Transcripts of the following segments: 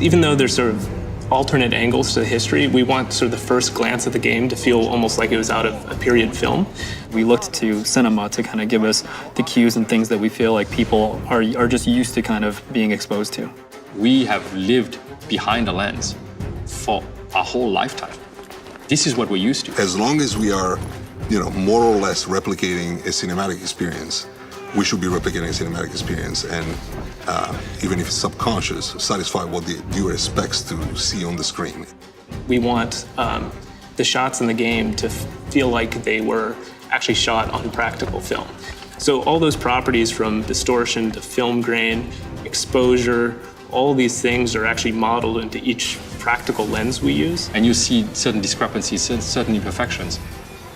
Even though there's sort of alternate angles to the history, we want sort of the first glance at the game to feel almost like it was out of a period film. We looked to cinema to kind of give us the cues and things that we feel like people are just used to kind of being exposed to. We have lived behind a lens for our whole lifetime. This is what we're used to. As long as we are, more or less replicating a cinematic experience, we should be replicating a cinematic experience, and even if it's subconscious, satisfy what the viewer expects to see on the screen. We want the shots in the game to feel like they were actually shot on practical film. So all those properties, from distortion to film grain, exposure, all these things are actually modeled into each practical lens we use. And you see certain discrepancies, certain imperfections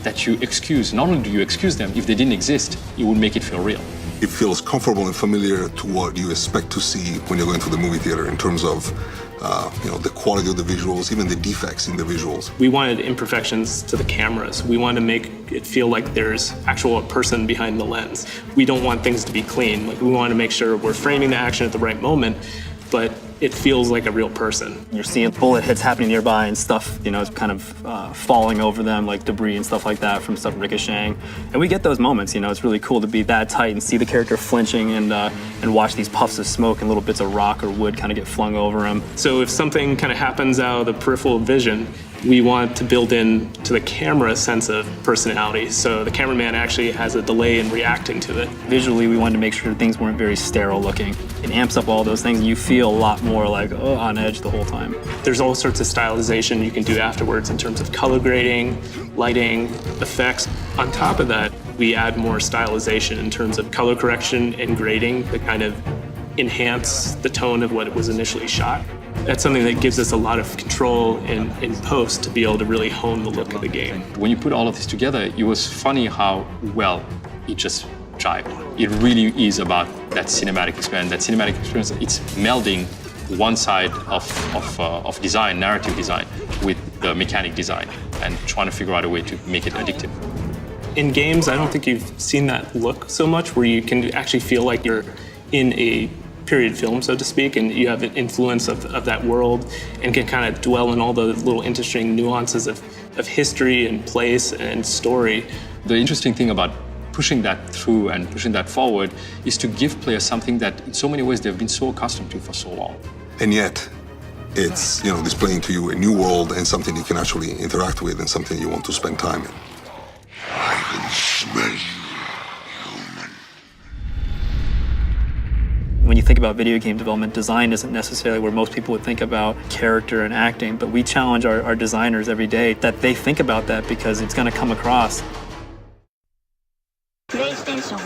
that you excuse. Not only do you excuse them, if they didn't exist, it would make it feel real. It feels comfortable and familiar to what you expect to see when you're going to the movie theater in terms of the quality of the visuals, even the defects in the visuals. We wanted imperfections to the cameras. We wanted to make it feel like there's actual person behind the lens. We don't want things to be clean. We want to make sure we're framing the action at the right moment, but it feels like a real person. You're seeing bullet hits happening nearby and stuff, kind of falling over them, like debris and stuff like that from stuff ricocheting. And we get those moments, it's really cool to be that tight and see the character flinching and watch these puffs of smoke and little bits of rock or wood kind of get flung over him. So if something kind of happens out of the peripheral vision, we want to build in to the camera a sense of personality. So the cameraman actually has a delay in reacting to it. Visually, we wanted to make sure things weren't very sterile looking. It amps up all those things, and you feel a lot more like on edge the whole time. There's all sorts of stylization you can do afterwards in terms of color grading, lighting, effects. On top of that, we add more stylization in terms of color correction and grading that kind of enhance the tone of what it was initially shot. That's something that gives us a lot of control in post to be able to really hone the look of the game. When you put all of this together, it was funny how well it just jived. It really is about that cinematic experience. That cinematic experience, it's melding one side of design, narrative design, with the mechanic design, and trying to figure out a way to make it addictive. In games, I don't think you've seen that look so much, where you can actually feel like you're in a period film, so to speak, and you have an influence of that world and can kind of dwell in all the little interesting nuances of history and place and story. The interesting thing about pushing that through and pushing that forward is to give players something that in so many ways they've been so accustomed to for so long. And yet, it's displaying to you a new world and something you can actually interact with and something you want to spend time in. I can smell you. When you think about video game development, design isn't necessarily where most people would think about character and acting, but we challenge our designers every day that they think about that because it's going to come across. PlayStation